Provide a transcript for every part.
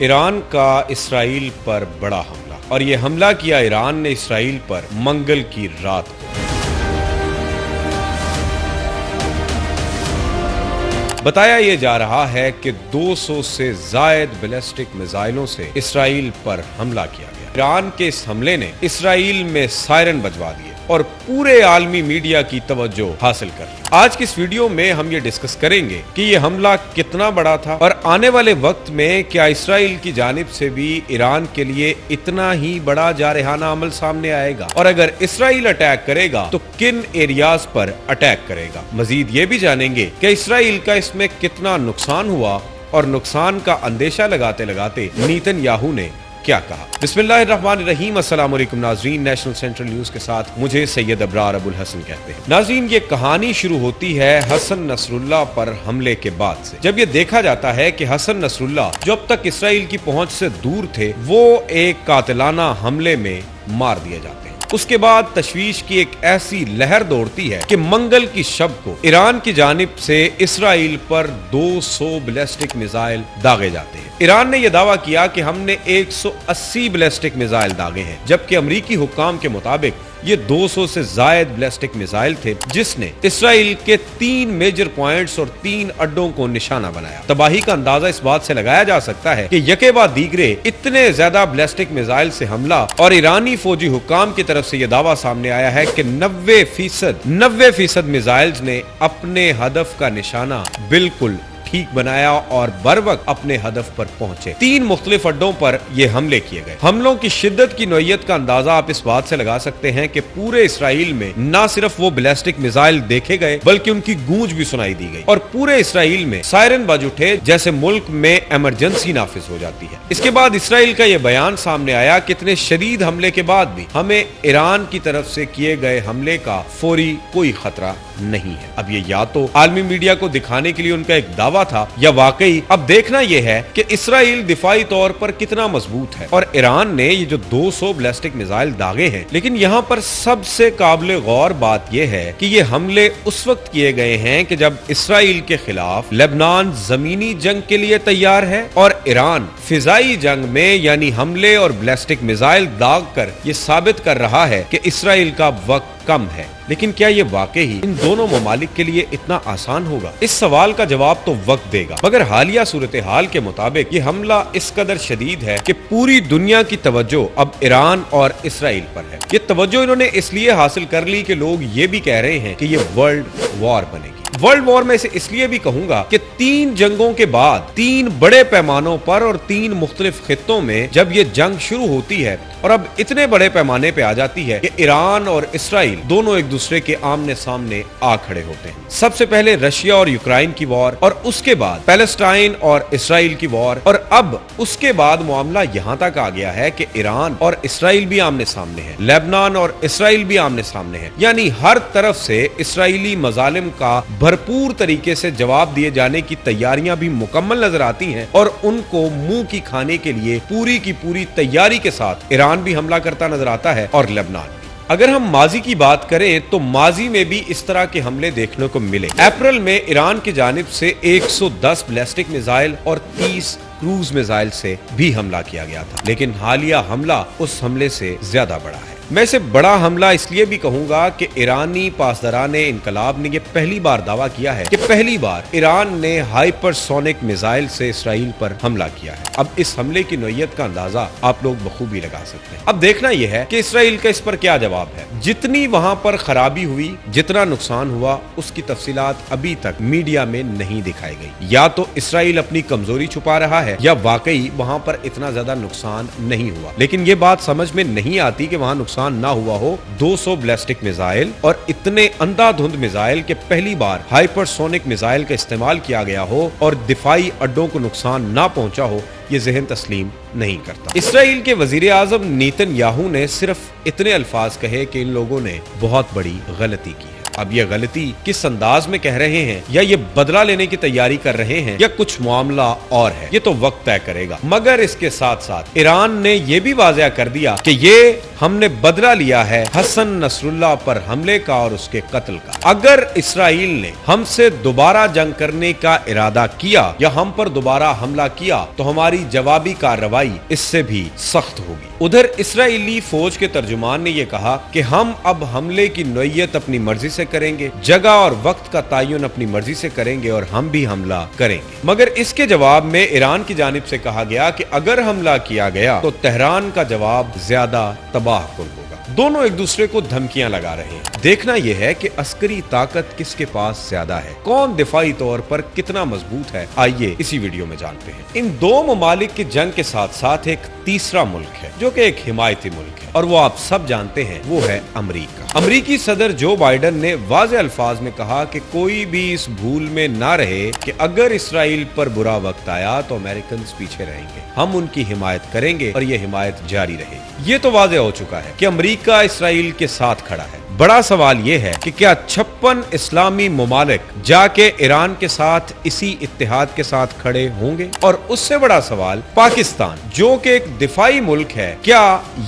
ایران کا اسرائیل پر بڑا حملہ، اور یہ حملہ کیا ایران نے اسرائیل پر منگل کی رات کو۔ بتایا یہ جا رہا ہے کہ 200 سے زائد بیلسٹک میزائلوں سے اسرائیل پر حملہ کیا گیا۔ ایران کے اس حملے نے اسرائیل میں سائرن بجوا دیے اور پورے عالمی میڈیا کی توجہ حاصل کر لی۔ آج کی اس ویڈیو میں ہم یہ ڈسکس کریں گے کہ یہ حملہ کتنا بڑا تھا، اور آنے والے وقت میں کیا اسرائیل کی جانب سے بھی ایران کے لیے اتنا ہی بڑا جارحانہ عمل سامنے آئے گا، اور اگر اسرائیل اٹیک کرے گا تو کن ایریاز پر اٹیک کرے گا۔ مزید یہ بھی جانیں گے کہ اسرائیل کا اس میں کتنا نقصان ہوا، اور نقصان کا اندیشہ لگاتے لگاتے نیتن یاہو نے کیا کہا۔ بسم اللہ الرحمن الرحیم۔ السلام علیکم ناظرین، نیشنل سینٹرل نیوز کے ساتھ مجھے سید ابرار ابو الحسن کہتے ہیں۔ ناظرین، یہ کہانی شروع ہوتی ہے حسن نصر اللہ پر حملے کے بعد سے، جب یہ دیکھا جاتا ہے کہ حسن نصر اللہ جو اب تک اسرائیل کی پہنچ سے دور تھے، وہ ایک قاتلانہ حملے میں مار دیے جاتے ہیں۔ اس کے بعد تشویش کی ایک ایسی لہر دوڑتی ہے کہ منگل کی شب کو ایران کی جانب سے اسرائیل پر 200 بیلسٹک میزائل داغے جاتے ہیں۔ ایران نے یہ دعویٰ کیا کہ ہم نے 180 بیلسٹک میزائل داغے ہیں، جبکہ امریکی حکام کے مطابق یہ 200 سے زائد بیلسٹک میزائل تھے، جس نے اسرائیل کے 3 میجر پوائنٹس اور 3 اڈوں کو نشانہ بنایا۔ تباہی کا اندازہ اس بات سے لگایا جا سکتا ہے کہ یکے بعد دیگرے اتنے زیادہ بیلسٹک میزائل سے حملہ، اور ایرانی فوجی حکام کی طرف سے یہ دعویٰ سامنے آیا ہے کہ 90% میزائلز نے اپنے ہدف کا نشانہ بالکل ٹھیک بنایا اور بر وقت اپنے ہدف پر پہنچے۔ 3 مختلف اڈوں پر یہ حملے کیے گئے۔ حملوں کی شدت کی نوعیت کا اندازہ آپ اس بات سے لگا سکتے ہیں کہ پورے اسرائیل میں نہ صرف وہ بیلسٹک میزائل دیکھے گئے بلکہ ان کی گونج بھی سنائی دی گئی، اور پورے اسرائیل میں سائرن بج اٹھے جیسے ملک میں ایمرجنسی نافذ ہو جاتی ہے۔ اس کے بعد اسرائیل کا یہ بیان سامنے آیا کہ اتنے شدید حملے کے بعد بھی ہمیں ایران کی طرف سے کیے گئے حملے کا فوری کوئی خطرہ نہیں ہے۔ اب یہ یا تو عالمی میڈیا کو دکھانے کے لیے ان کا ایک دعویٰ تھا، یا واقعی اب دیکھنا یہ ہے کہ اسرائیل دفاعی طور پر کتنا مضبوط ہے۔ اور ایران نے یہ جو 200 بیلسٹک میزائل داغے ہیں، لیکن یہاں پر سب سے قابل غور بات یہ ہے کہ یہ حملے اس وقت کیے گئے ہیں کہ جب اسرائیل کے خلاف لبنان زمینی جنگ کے لیے تیار ہے، اور ایران فضائی جنگ میں یعنی حملے اور بیلسٹک میزائل داغ کر یہ ثابت کر رہا ہے کہ اسرائیل کا وقت کم ہے۔ لیکن کیا یہ واقعی ان دونوں ممالک کے لیے اتنا آسان ہوگا؟ اس سوال کا جواب تو وقت دے گا، مگر حالیہ صورتحال کے مطابق یہ حملہ اس قدر شدید ہے کہ پوری دنیا کی توجہ اب ایران اور اسرائیل پر ہے۔ یہ توجہ انہوں نے اس لیے حاصل کر لی کہ لوگ یہ بھی کہہ رہے ہیں کہ یہ ورلڈ وار بنے گی۔ ورلڈ وار میں اسے اس لیے بھی کہوں گا کہ 3 جنگوں کے بعد 3 بڑے پیمانوں پر اور 3 مختلف خطوں میں جب یہ جنگ شروع ہوتی ہے، اور اب اتنے بڑے پیمانے پہ آ جاتی ہے کہ ایران اور اسرائیل دونوں ایک دوسرے کے آمنے سامنے آ کھڑے ہوتے ہیں۔ سب سے پہلے رشیا اور یوکرائن کی وار، اور اس کے بعد پیلسٹائن اور اسرائیل کی وار، اور اب اس کے بعد معاملہ یہاں تک آ گیا ہے کہ ایران اور اسرائیل بھی آمنے سامنے ہیں، لبنان اور اسرائیل بھی آمنے سامنے ہیں۔ یعنی ہر طرف سے اسرائیلی مظالم کا بھرپور طریقے سے جواب دیے جانے کی تیاریاں بھی مکمل نظر آتی ہیں، اور ان کو منہ کی کھانے کے لیے پوری کی پوری تیاری کے ساتھ ایران بھی حملہ کرتا نظر آتا ہے، اور لبنان بھی۔ اگر ہم ماضی کی بات کریں تو ماضی میں بھی اس طرح کے حملے دیکھنے کو ملے۔ اپریل میں ایران کی جانب سے 110 بیلسٹک میزائل اور 30 کروز میزائل سے بھی حملہ کیا گیا تھا، لیکن حالیہ حملہ اس حملے سے زیادہ بڑا ہے۔ میں اسے بڑا حملہ اس لیے بھی کہوں گا کہ ایرانی پاسداران انقلاب نے یہ پہلی بار دعویٰ کیا ہے کہ پہلی بار ایران نے ہائپر سونک میزائل سے اسرائیل پر حملہ کیا ہے۔ اب اس حملے کی نوعیت کا اندازہ آپ لوگ بخوبی لگا سکتے ہیں۔ اب دیکھنا یہ ہے کہ اسرائیل کا اس پر کیا جواب ہے۔ جتنی وہاں پر خرابی ہوئی، جتنا نقصان ہوا، اس کی تفصیلات ابھی تک میڈیا میں نہیں دکھائی گئی۔ یا تو اسرائیل اپنی کمزوری چھپا رہا ہے، یا واقعی وہاں پر اتنا زیادہ نقصان نہیں ہوا۔ لیکن یہ بات سمجھ میں نہیں آتی کہ وہاں نقصان نہ ہوا ہو۔ 200 بیلسٹک میزائل اور اتنے اندھا دھند میزائل کہ پہلی بار ہائپر سونک میزائل کا استعمال کیا گیا ہو اور دفاعی اڈوں کو نقصان نہ پہنچا ہو، یہ ذہن تسلیم نہیں کرتا۔ اسرائیل کے وزیر اعظم نیتن یاہو نے صرف اتنے الفاظ کہے کہ ان لوگوں نے بہت بڑی غلطی کی ہے۔ اب یہ غلطی کس انداز میں کہہ رہے ہیں، یا یہ بدلہ لینے کی تیاری کر رہے ہیں، یا کچھ معاملہ اور ہے، یہ تو وقت طے کرے گا۔ مگر اس کے ساتھ ساتھ ایران نے یہ بھی واضح کر دیا کہ یہ ہم نے بدلہ لیا ہے حسن نصراللہ پر حملے کا اور اس کے قتل کا۔ اگر اسرائیل نے ہم سے دوبارہ جنگ کرنے کا ارادہ کیا یا ہم پر دوبارہ حملہ کیا تو ہماری جوابی کارروائی اس سے بھی سخت ہوگی۔ ادھر اسرائیلی فوج کے ترجمان نے یہ کہا کہ ہم اب حملے کی نوعیت اپنی مرضی سے کریں گے، جگہ اور وقت کا تعین اپنی مرضی سے کریں گے اور ہم بھی حملہ کریں گے۔ مگر اس کے جواب میں ایران کی جانب سے کہا گیا کہ اگر حملہ کیا گیا تو تہران کا جواب زیادہ تباہ کن ہوگا۔ دونوں ایک دوسرے کو دھمکیاں لگا رہے ہیں۔ دیکھنا یہ ہے کہ عسکری طاقت کس کے پاس زیادہ ہے، کون دفاعی طور پر کتنا مضبوط ہے، آئیے اسی ویڈیو میں جانتے ہیں۔ ان دو ممالک کی جنگ کے ساتھ ساتھ ایک تیسرا ملک ہے جو کہ ایک حمایتی ملک ہے اور وہ آپ سب جانتے ہیں، وہ ہے امریکہ۔ امریکی صدر جو بائیڈن نے واضح الفاظ میں کہا کہ کوئی بھی اس بھول میں نہ رہے کہ اگر اسرائیل پر برا وقت آیا تو امریکنز پیچھے رہیں گے، ہم ان کی حمایت کریں گے اور یہ حمایت جاری رہے گی۔ یہ تو واضح ہو چکا ہے کہ امریکہ اسرائیل کے ساتھ کھڑا ہے۔ بڑا سوال یہ ہے کہ کیا 56 اسلامی ممالک جا کے ایران کے ساتھ اسی اتحاد کے ساتھ کھڑے ہوں گے؟ اور اس سے بڑا سوال پاکستان جو کہ ایک دفاعی ملک ہے، کیا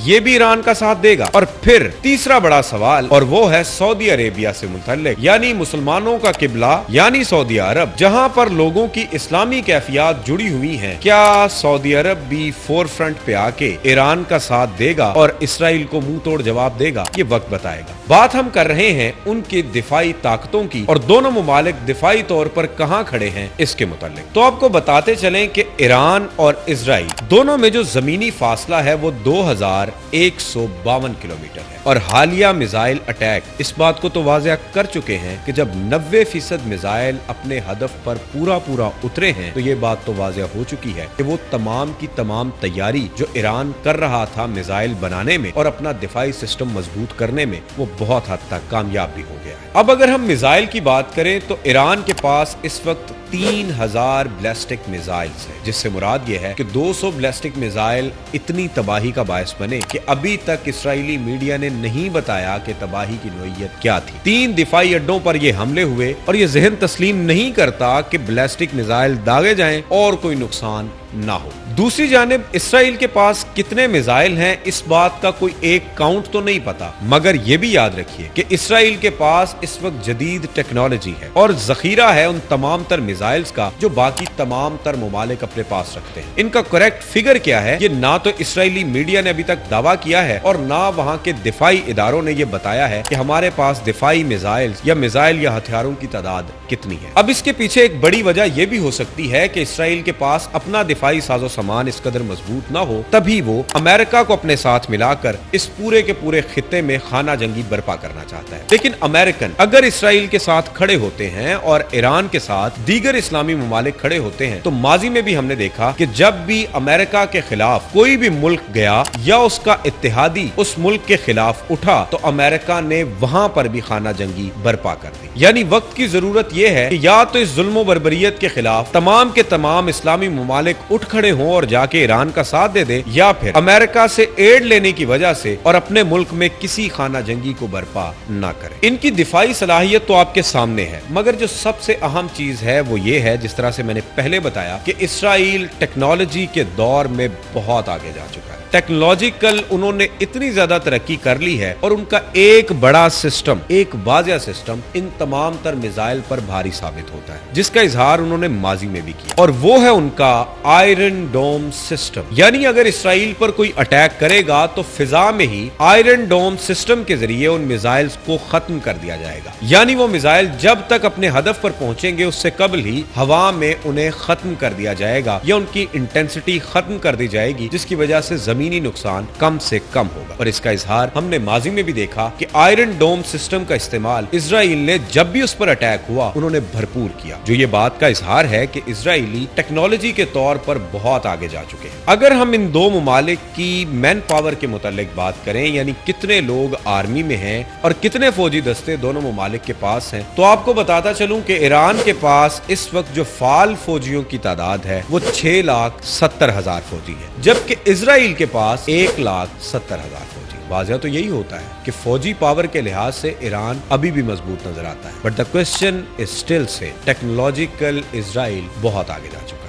یہ بھی ایران کا ساتھ دے گا؟ اور پھر تیسرا بڑا سوال اور وہ ہے سعودی عربیہ سے متعلق، یعنی مسلمانوں کا قبلہ یعنی سعودی عرب، جہاں پر لوگوں کی اسلامی کیفیات جڑی ہوئی ہیں۔ کیا سعودی عرب بھی فور فرنٹ پہ آ کے ایران کا ساتھ دے گا اور اسرائیل کو منہ توڑ جواب دے گا؟ یہ وقت بتائے گا۔ بات ہم کر رہے ہیں ان کی دفاعی طاقتوں کی اور دونوں ممالک دفاعی طور پر کہاں کھڑے ہیں اس کے متعلق۔ تو آپ کو بتاتے چلیں کہ ایران اور اسرائیل دونوں میں جو زمینی فاصلہ ہے وہ 2152 کلومیٹر ہے اور حالیہ میزائل اٹیک اس بات کو تو واضح کر چکے ہیں کہ جب 90% میزائل اپنے ہدف پر پورا اترے ہیں تو یہ بات تو واضح ہو چکی ہے کہ وہ تمام کی تمام تیاری جو ایران کر رہا تھا میزائل بنانے میں اور اپنا دفاعی سسٹم مضبوط کرنے میں، وہ بہت حد تک کامیاب بھی ہو گیا ہے۔ اب اگر ہم میزائل کی بات کریں تو ایران کے پاس اس وقت 3000 بیلسٹک میزائلز ہیں، جس سے مراد یہ ہے کہ 200 بیلسٹک میزائل اتنی تباہی کا باعث بنے کہ ابھی تک اسرائیلی میڈیا نے نہیں بتایا کہ تباہی کی نوعیت کیا تھی۔ 3 دفاعی اڈوں پر یہ حملے ہوئے اور یہ ذہن تسلیم نہیں کرتا کہ بیلسٹک میزائل داغے جائیں اور کوئی نقصان نہ ہو۔ دوسری جانب اسرائیل کے پاس کتنے میزائل ہیں اس بات کا کوئی ایک کاؤنٹ تو نہیں پتا، مگر یہ بھی یاد رکھیے کہ اسرائیل کے پاس اس وقت جدید ٹیکنالوجی ہے اور ذخیرہ ہے ان تمام تر میزائلز کا جو باقی تمام تر ممالک اپنے پاس رکھتے ہیں۔ ان کا کریکٹ فگر کیا ہے یہ نہ تو اسرائیلی میڈیا نے ابھی تک دعویٰ کیا ہے اور نہ وہاں کے دفاعی اداروں نے یہ بتایا ہے کہ ہمارے پاس دفاعی میزائلز یا میزائل یا ہتھیاروں کی تعداد کتنی ہے۔ اب اس کے پیچھے ایک بڑی وجہ یہ بھی ہو سکتی ہے کہ اسرائیل کے پاس اپنا دفاعی ساز و سامان اس قدر مضبوط نہ ہو، تبھی وہ امریکہ کو اپنے ساتھ ملا کر اس پورے کے پورے خطے میں خانہ جنگی برپا کرنا چاہتا ہے۔ لیکن امریکن اگر اسرائیل کے ساتھ کھڑے ہوتے ہیں اور ایران کے ساتھ دیگر اسلامی ممالک کھڑے ہوتے ہیں تو ماضی میں بھی ہم نے دیکھا کہ جب بھی امریکہ کے خلاف کوئی بھی ملک گیا یا اس کا اتحادی اس ملک کے خلاف اٹھا تو امریکہ نے وہاں پر بھی خانہ جنگی برپا کر دی۔ یعنی وقت کی ضرورت یہ ہے کہ یا تو اس ظلم و بربریت کے خلاف تمام کے تمام اسلامی ممالک اٹھ کھڑے ہوں اور جا کے ایران کا ساتھ دے دے، یا پھر امریکہ سے ایڈ لینے کی وجہ سے اور اپنے ملک میں کسی خانہ جنگی کو برپا نہ کرے۔ ان کی دفاعی صلاحیت تو آپ کے سامنے ہے، مگر جو سب سے اہم چیز ہے وہ یہ ہے، جس طرح سے میں نے پہلے بتایا کہ اسرائیل ٹیکنالوجی کے دور میں بہت آگے جا چکا ہے۔ ٹیکنالوجیکل انہوں نے اتنی زیادہ ترقی کر لی ہے اور ان کا ایک بڑا سسٹم، ایک واضح سسٹم ان تمام تر میزائل پر بھاری ثابت ہوتا ہے، جس کا اظہار انہوں نے ماضی میں بھی کیا، اور وہ ہے ان کا آئرن ڈوم سسٹم۔ یعنی اگر اسرائیل پر کوئی اٹیک کرے گا تو فضا میں ہی آئرن ڈوم سسٹم کے ذریعے ان میزائلز کو ختم کر دیا جائے گا۔ یعنی وہ میزائل جب تک اپنے ہدف پر پہنچیں گے اس سے قبل ہی ہوا میں انہیں ختم کر دیا جائے گا یا ان کی انٹینسٹی ختم کر دی جائے گی، جس کی وجہ سے زمینی نقصان کم سے کم ہوگا۔ اور اس کا اظہار ہم نے ماضی میں بھی دیکھا کہ آئرن ڈوم سسٹم کا استعمال اسرائیل نے جب بھی اس پر اٹیک ہوا انہوں نے بھرپور کیا، جو یہ بات کا اظہار ہے کہ اسرائیلی ٹیکنالوجی کے طور پر بہت آگے جا چکے ہیں۔ اگر ہم ان دو ممالک کی مین پاور کے متعلق بات کریں، یعنی کتنے لوگ آرمی میں ہیں اور کتنے فوجی دستے دونوں ممالک کے پاس ہیں، تو آپ کو بتاتا چلوں کہ ایران کے پاس اس وقت جو فعال فوجیوں کی تعداد ہے وہ 6,70,000 فوجی ہے، جبکہ اسرائیل کے پاس 1,70,000 فوجی۔ واضح تو یہی ہوتا ہے کہ فوجی پاور کے لحاظ سے ایران ابھی بھی مضبوط نظر آتا ہے، but the question is still سے ٹیکنالوجیکل اسرائیل بہت آگے جا چکا ہے۔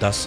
10